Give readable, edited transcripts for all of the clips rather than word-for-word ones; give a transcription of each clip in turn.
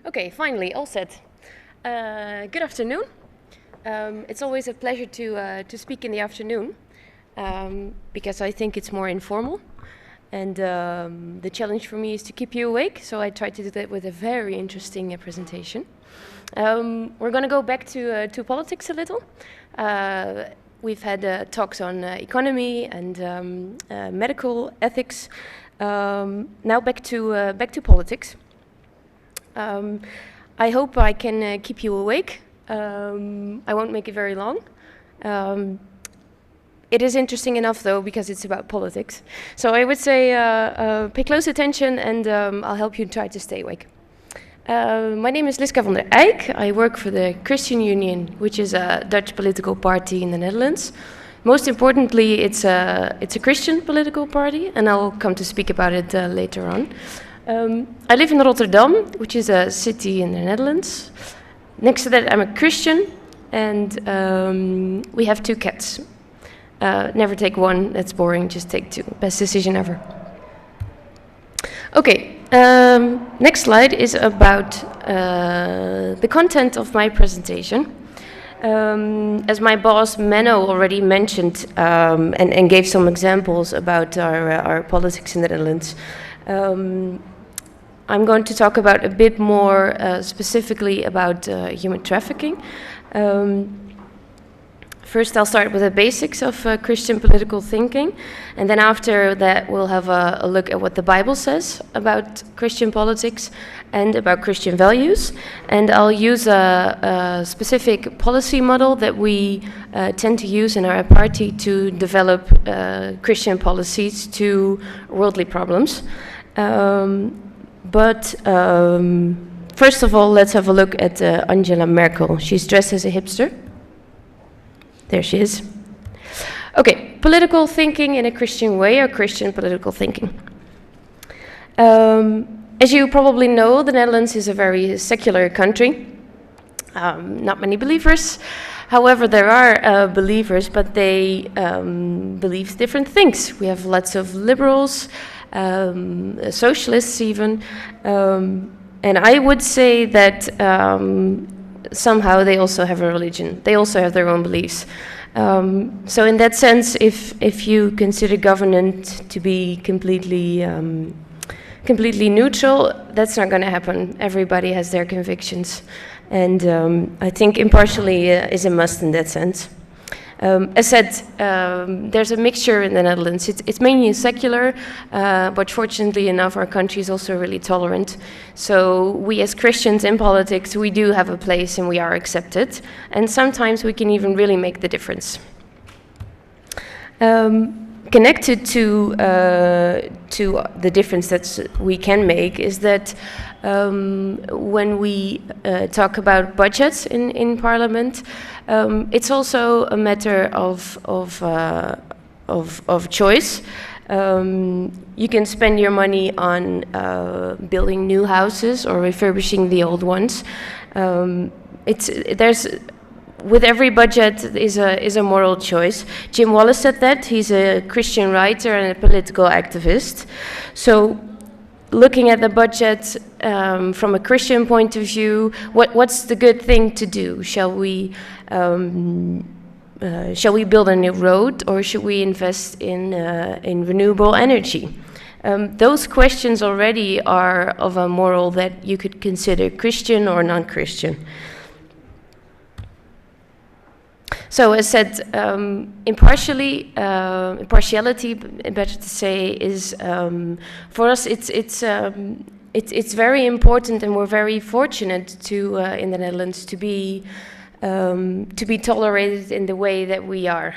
Okay, finally, all set. Good afternoon. It's always a pleasure to speak in the afternoon because I think it's more informal. And the challenge for me is to keep you awake, so I try to do that with a very interesting presentation. We're going to go back to politics a little. We've had talks on economy and medical ethics. Now back to politics. I hope I can keep you awake. I won't make it very long. It is interesting enough, though, because it's about politics. So I would say pay close attention, and I'll help you try to stay awake. My name is Lisca van der Eijk. I work for the Christian Union, which is a Dutch political party in the Netherlands. Most importantly, it's a Christian political party, and I'll come to speak about it later on. I live in Rotterdam, which is a city in the Netherlands. Next to that, I'm a Christian, and we have 2 cats. Never take one, that's boring, just take 2. Best decision ever. Okay, next slide is about the content of my presentation. As my boss Menno already mentioned and gave some examples about our politics in the Netherlands, I'm going to talk about a bit more specifically about human trafficking. First, I'll start with the basics of Christian political thinking, and then after that we'll have a look at what the Bible says about Christian politics and about Christian values. And I'll use a specific policy model that we tend to use in our party to develop Christian policies to worldly problems. First of all, let's have a look at Angela Merkel. She's dressed as a hipster. There she is. Okay, political thinking in a Christian way, or Christian political thinking. As you probably know, the Netherlands is a very secular country. Not many believers. However, there are believers, but they believe different things. We have lots of liberals, socialists even, and I would say that somehow they also have a religion. They also have their own beliefs. So in that sense, if you consider government to be completely neutral, that's not going to happen. Everybody has their convictions, and I think impartially is a must in that sense. As said, there's a mixture in the Netherlands. It's mainly secular, but fortunately enough, our country is also really tolerant. So we as Christians in politics, we do have a place and we are accepted. And sometimes we can even really make the difference. Connected to the difference that we can make is that when we talk about budgets in Parliament, it's also a matter of choice. You can spend your money on building new houses or refurbishing the old ones. With every budget is a moral choice. Jim Wallis said that. He's a Christian writer and a political activist. So looking at the budget from a Christian point of view, what's the good thing to do? Shall we build a new road, or should we invest in renewable energy? Those questions already are of a moral that you could consider Christian or non-Christian. So as said, impartiality, better to say, is for us. It's very important, and we're very fortunate to in the Netherlands to be tolerated in the way that we are.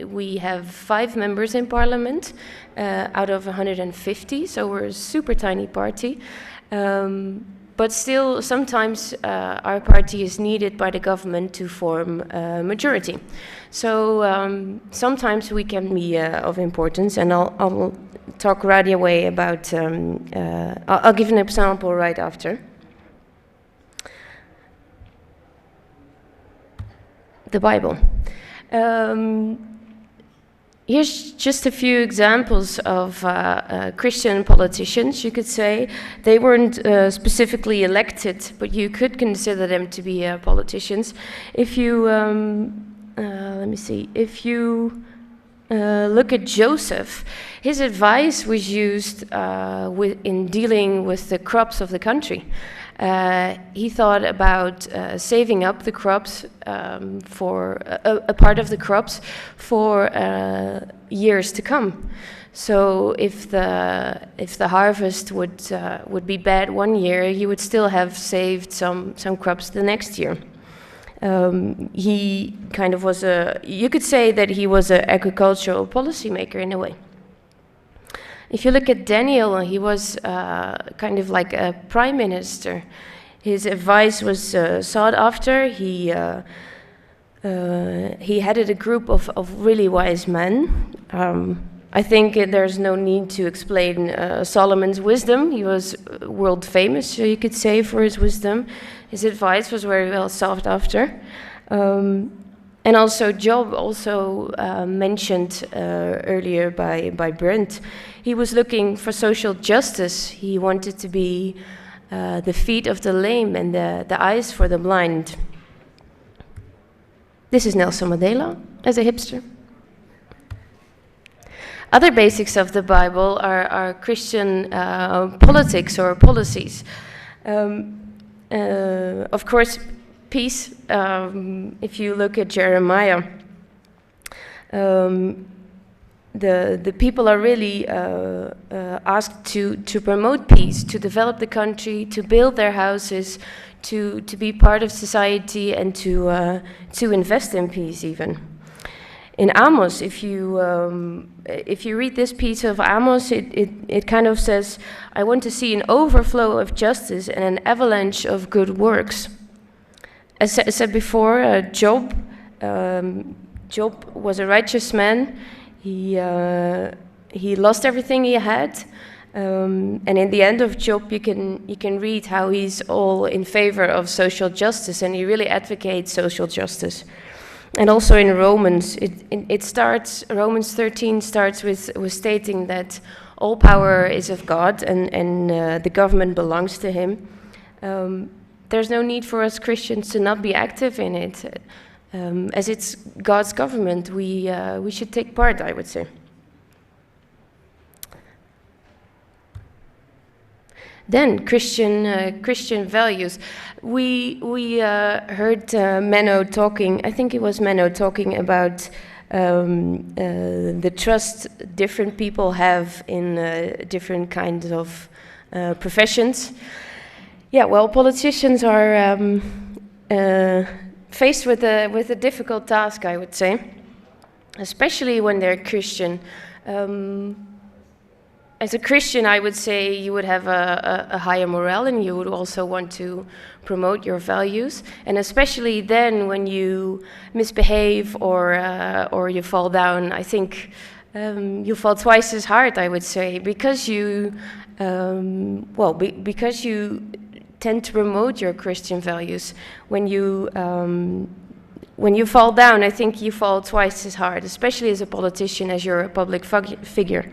We have 5 members in Parliament out of 150, so we're a super tiny party. But still, sometimes our party is needed by the government to form a majority. So sometimes we can be of importance, and I'll talk right away about, I'll give an example right after. The Bible. Here's just a few examples of Christian politicians, you could say. They weren't specifically elected, but you could consider them to be politicians. If you, let me see, if you look at Joseph, his advice was used in dealing with the crops of the country. He thought about saving up the crops for a part of the crops for years to come. So if the harvest would be bad one year, he would still have saved some crops the next year. He kind of was you could say that he was an agricultural policymaker in a way. If you look at Daniel, he was kind of like a prime minister. His advice was sought after. He headed a group of really wise men. I think there's no need to explain Solomon's wisdom. He was world famous, so you could say, for his wisdom. His advice was very well sought after. And also Job, also mentioned earlier by Brent. He was looking for social justice. He wanted to be the feet of the lame and the eyes for the blind. This is Nelson Mandela as a hipster. Other basics of the Bible are Christian politics or policies. Of course, peace. If you look at Jeremiah, the people are really asked to promote peace, to develop the country, to build their houses, to be part of society, and to invest in peace even. In Amos, if you read this piece of Amos, it kind of says, I want to see an overflow of justice and an avalanche of good works. As I said before, Job was a righteous man. He lost everything he had, and in the end of Job, you can read how he's all in favor of social justice, and he really advocates social justice. And also in Romans, Romans 13 starts with stating that all power is of God, and the government belongs to Him. There's no need for us Christians to not be active in it. As it's God's government, we should take part, I would say. Then Christian values. We heard Menno talking. I think it was Menno talking about the trust different people have in different kinds of professions. Yeah, well, politicians are faced with a difficult task, I would say, especially when they're Christian. As a Christian, I would say you would have a higher morale, and you would also want to promote your values. And especially then, when you misbehave or you fall down, I think you fall twice as hard, I would say, because you because you tend to promote your Christian values. When you fall down, I think you fall twice as hard, especially as a politician, as you're a public figure.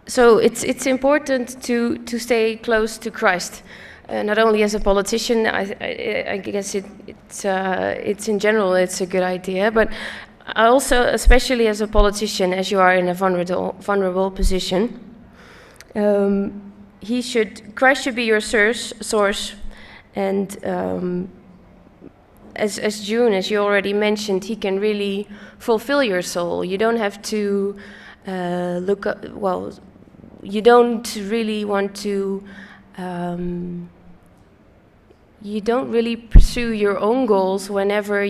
So it's important to stay close to Christ, not only as a politician. I guess it's in general it's a good idea, but also especially as a politician, as you are in a vulnerable position. Christ should be your source, and as June, as you already mentioned, he can really fulfill your soul. You don't have to look up, well, you don't really want to, you don't really pursue your own goals whenever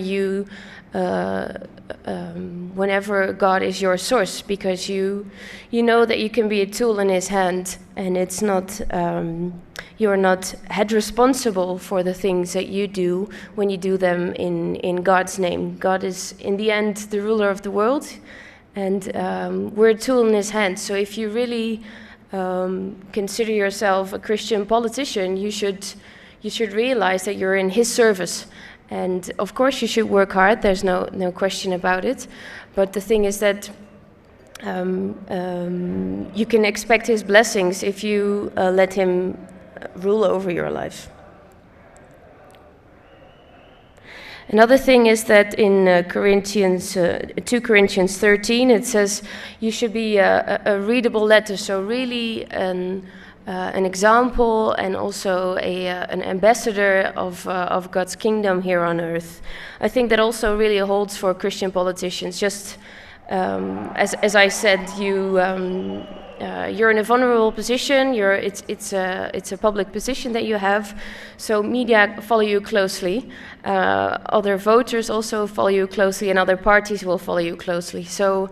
whenever God is your source, because you know that you can be a tool in His hand, and it's not you're not held responsible for the things that you do when you do them in God's name. God is in the end the ruler of the world, and we're a tool in His hand. So if you really consider yourself a Christian politician, you should realize that you're in His service. And of course you should work hard, there's no question about it. But the thing is that you can expect his blessings if you let him rule over your life. Another thing is that in 2 Corinthians 13, it says you should be a readable letter, so really an example and also an ambassador of God's kingdom here on earth. I think that also really holds for Christian politicians. Just as I said, you're in a vulnerable position. It's a public position that you have, so media follow you closely. Other voters also follow you closely, and other parties will follow you closely. So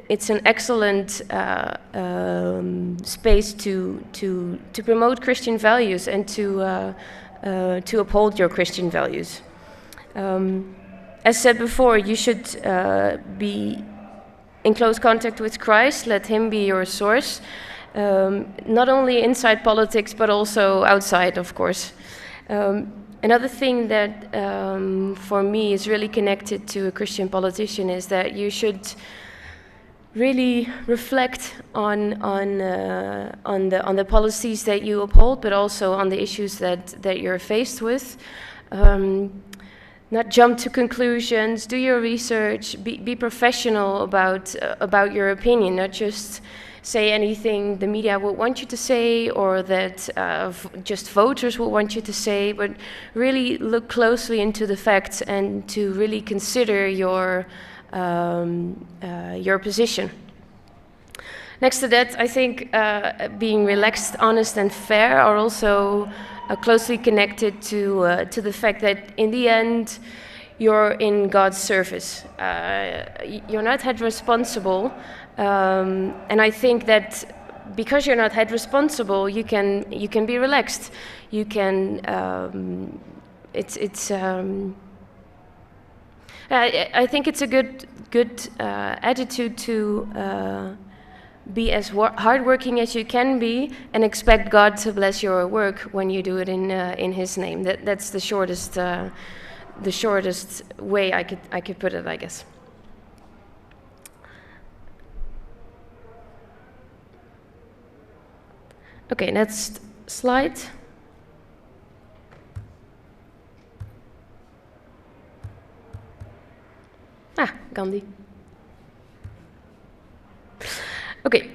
it's an excellent space to promote Christian values and to uphold your Christian values. As said before, you should be in close contact with Christ. Let him be your source, not only inside politics but also outside, of course. Another thing that for me is really connected to a Christian politician is that you should really reflect on the policies that you uphold, but also on the issues that you're faced with. Not jump to conclusions, do your research, be professional about your opinion, not just say anything the media would want you to say or that just voters would want you to say, but really look closely into the facts and to really consider your position. Next to that, I think being relaxed, honest and fair are also closely connected to the fact that in the end you're in God's service. You're not held responsible, and I think that because you're not held responsible, you can be relaxed. You can. I think it's a good attitude to be as hardworking as you can be and expect God to bless your work when you do it in His name. That's the shortest way I could put it, I guess. Okay, next slide. Gandhi. Okay,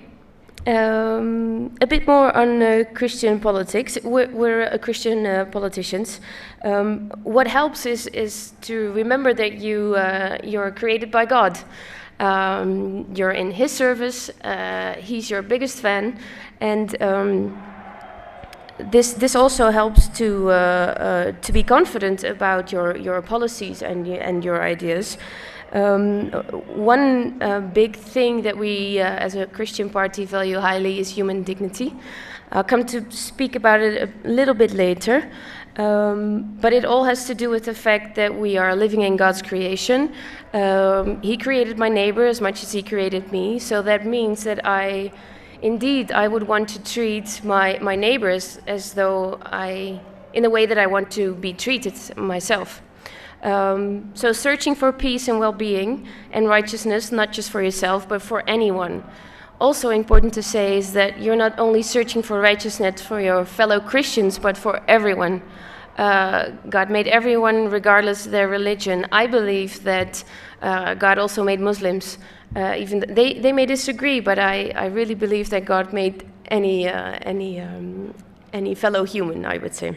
a bit more on Christian politics. We're Christian politicians. What helps is to remember that you're created by God. You're in His service. He's your biggest fan, and this also helps to be confident about your policies and your ideas. One big thing that we as a Christian party value highly is human dignity. I'll come to speak about it a little bit later, but it all has to do with the fact that we are living in God's creation. He created my neighbor as much as He created me, so that means that I would want to treat my neighbors as though in the way that I want to be treated myself. So searching for peace and well-being and righteousness, not just for yourself, but for anyone. Also important to say is that you're not only searching for righteousness for your fellow Christians, but for everyone. God made everyone regardless of their religion. I believe that God also made Muslims. Even they may disagree, but I really believe that God made any fellow human, I would say.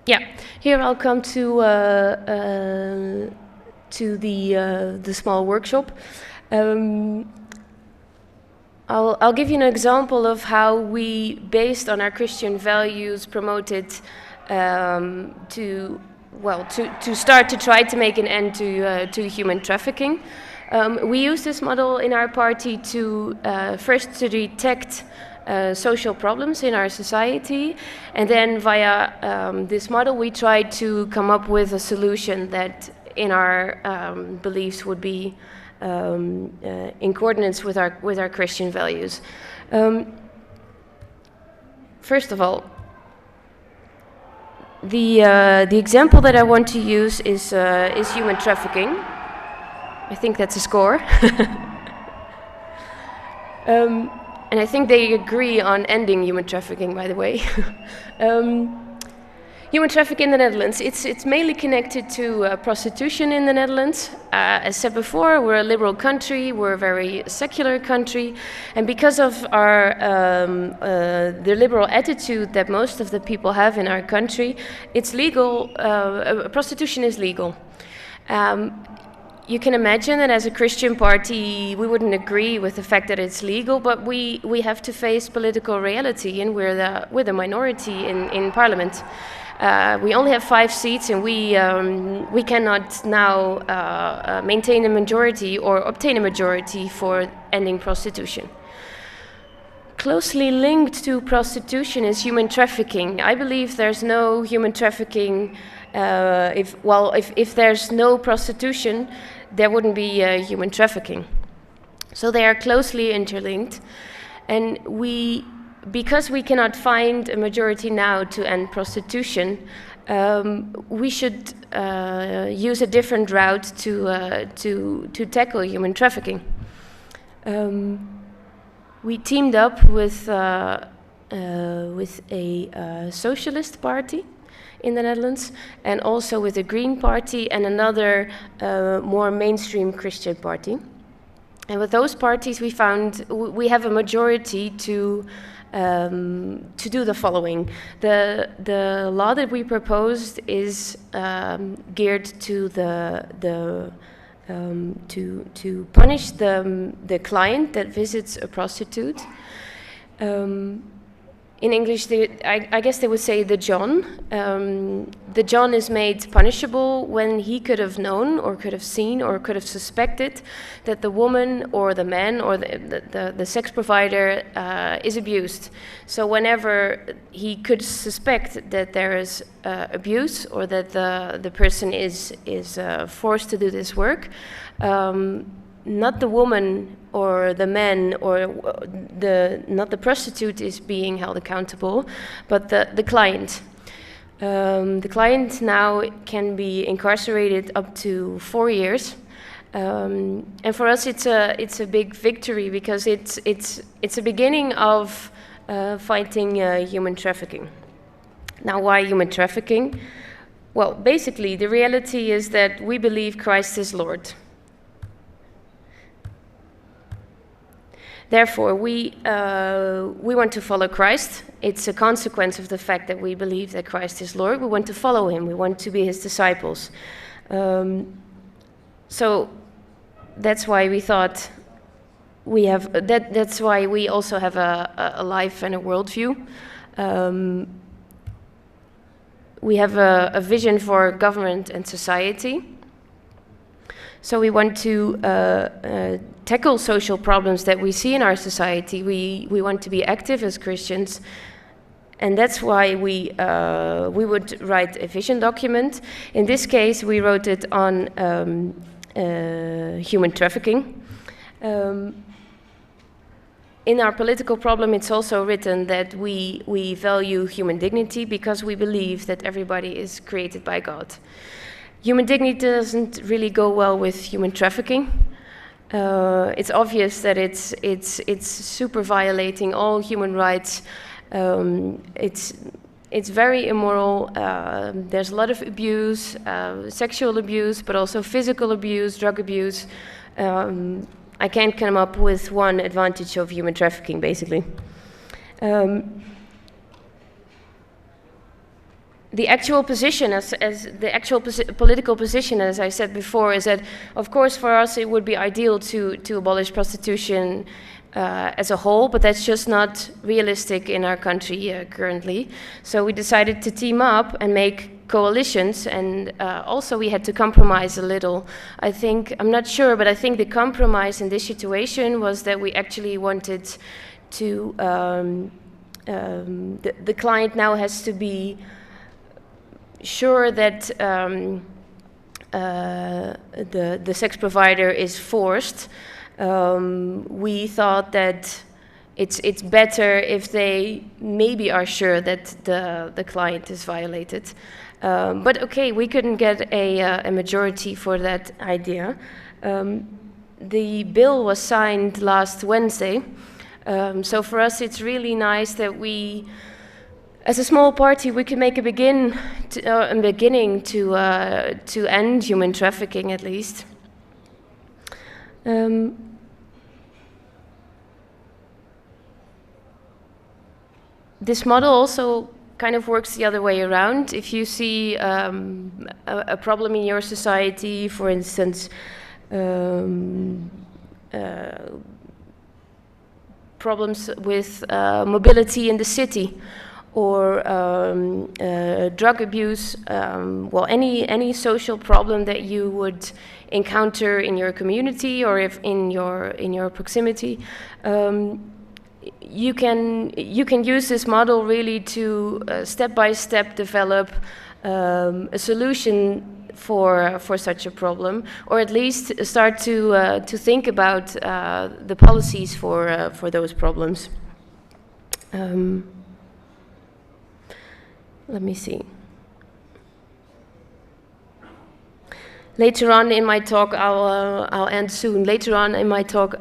Yeah, here I'll come to the small workshop. I'll give you an example of how we, based on our Christian values, promoted to start to try to make an end to human trafficking. We use this model in our party to first to detect social problems in our society, and then via this model we try to come up with a solution that in our beliefs would be in coordinates with our Christian values. first of all, the example that I want to use is human trafficking. I think that's a score. And I think they agree on ending human trafficking, by the way. Human trafficking in the Netherlands, it's mainly connected to prostitution in the Netherlands. As said before, we're a liberal country, we're a very secular country, and because of our the liberal attitude that most of the people have in our country, it's legal. Prostitution is legal. You can imagine that as a Christian party, we wouldn't agree with the fact that it's legal, but we have to face political reality, and we're the minority in Parliament. We only have 5 seats, and we cannot now maintain a majority or obtain a majority for ending prostitution. Closely linked to prostitution is human trafficking. I believe there's no human trafficking if there's no prostitution, there wouldn't be human trafficking. So they are closely interlinked, and because we cannot find a majority now to end prostitution, we should use a different route to tackle human trafficking. We teamed up with a socialist party in the Netherlands, and also with the Green Party and another more mainstream Christian party. And with those parties, we found we have a majority to do the following. The law that we proposed is geared to to punish the client that visits a prostitute. In English, I guess they would say the John. The John is made punishable when he could have known or could have seen or could have suspected that the woman or the man or the sex provider is abused. So whenever he could suspect that there is abuse or that the person is forced to do this work, not the woman or the man or not the prostitute is being held accountable, but the client. The client now can be incarcerated up to 4 years, and for us it's a big victory because it's a beginning of fighting human trafficking. Now, why human trafficking? Well, basically the reality is that we believe Christ is Lord. Therefore, we want to follow Christ. It's a consequence of the fact that we believe that Christ is Lord. We want to follow him. We want to be his disciples. So that's why we thought we have that's why we also have a life and a worldview. We have a vision for government and society. So we want to tackle social problems that we see in our society. We want to be active as Christians, and that's why we would write a vision document. In this case, we wrote it on human trafficking. In our political problem, it's also written that we value human dignity because we believe that everybody is created by God. Human dignity doesn't really go well with human trafficking. It's obvious that it's super violating all human rights. It's very immoral. There's a lot of abuse, sexual abuse, but also physical abuse, drug abuse. I can't come up with one advantage of human trafficking, basically. The actual position, political position, as I said before, is that, of course, for us it would be ideal to abolish prostitution as a whole, but that's just not realistic in our country currently. So we decided to team up and make coalitions, and also we had to compromise a little. I'm not sure, but I think the compromise in this situation was that we actually wanted to, the client now has to be sure that the sex provider is forced. We thought that it's better if they maybe are sure that the client is violated. But okay, we couldn't get a majority for that idea. The bill was signed last Wednesday, so for us it's really nice that we, as a small party, we can make a beginning to end human trafficking at least. This model also kind of works the other way around. If you see a problem in your society, for instance, problems with mobility in the city, or drug abuse, well, any social problem that you would encounter in your community or if in your proximity, you can use this model really to step by step develop a solution for such a problem, or at least start to think about the policies for those problems. Let me see. Later on in my talk, I'll end soon. Later on in my talk,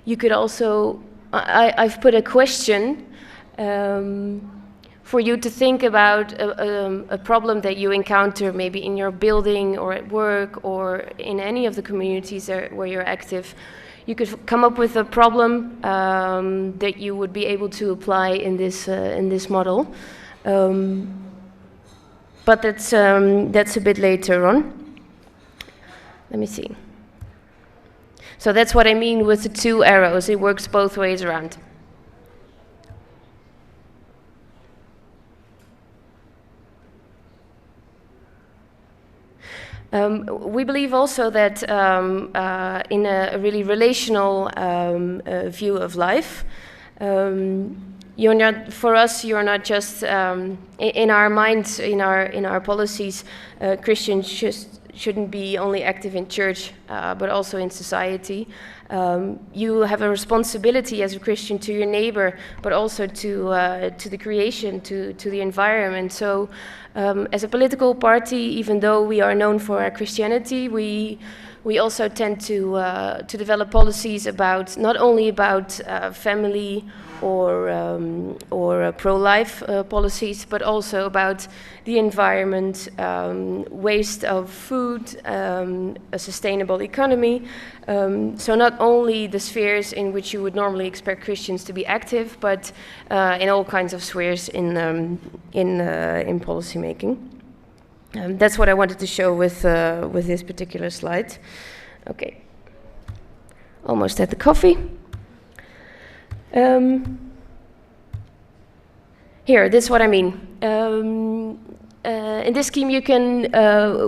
you could also, I've put a question for you to think about a problem that you encounter maybe in your building or at work or in any of the communities where you're active. You could come up with a problem that you would be able to apply in this model. But that's a bit later on. Let me see. So that's what I mean with the two arrows. It works both ways around. We believe also that in a really relational view of life, you're not, for us, you're not just in our minds, in our policies. Christians shouldn't be only active in church, but also in society. You have a responsibility as a Christian to your neighbor, but also to the creation, to the environment. So, as a political party, even though we are known for our Christianity, we also tend to develop policies about not only about family or pro-life policies, but also about the environment, waste of food, a sustainable economy. So not only the spheres in which you would normally expect Christians to be active, but in all kinds of spheres in policy making. That's what I wanted to show with this particular slide. Okay, almost at the coffee. Here, this is what I mean. In this scheme, you can.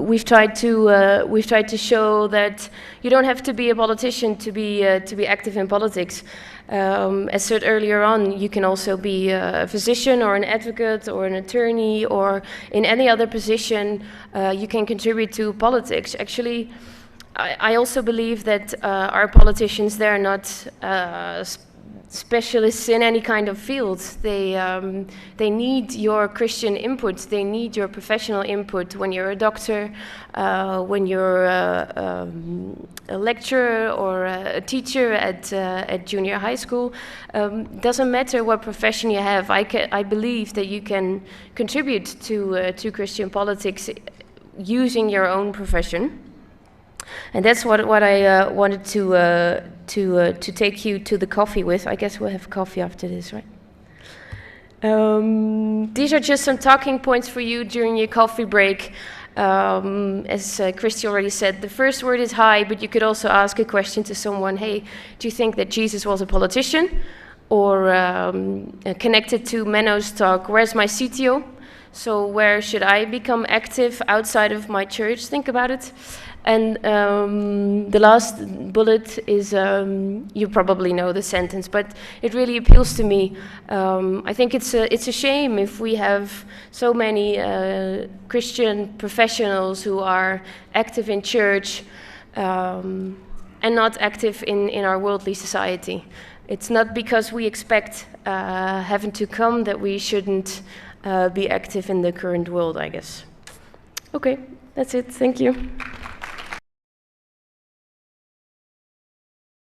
We've tried to show that you don't have to be a politician to be active in politics. As said earlier on, you can also be a physician or an advocate or an attorney or in any other position. You can contribute to politics. Actually, I also believe that our politicians, they're not specialists in any kind of field. They need your Christian input. They need your professional input when you're a doctor, when you're a lecturer or a teacher at junior high school. Doesn't matter what profession you have. I believe that you can contribute to Christian politics using your own profession. And that's what I wanted to take you to the coffee with. I guess we'll have coffee after this, right? These are just some talking points for you during your coffee break. As Christy already said, the first word is hi, but you could also ask a question to someone. Hey, do you think that Jesus was a politician? Or connected to Menno's talk, where's my CTO? So where should I become active outside of my church? Think about it. And the last bullet is, you probably know the sentence, but it really appeals to me. I think it's a shame if we have so many Christian professionals who are active in church and not active in our worldly society. it's not because we expect heaven to come that we shouldn't be active in the current world, I guess. Okay, that's it. Thank you.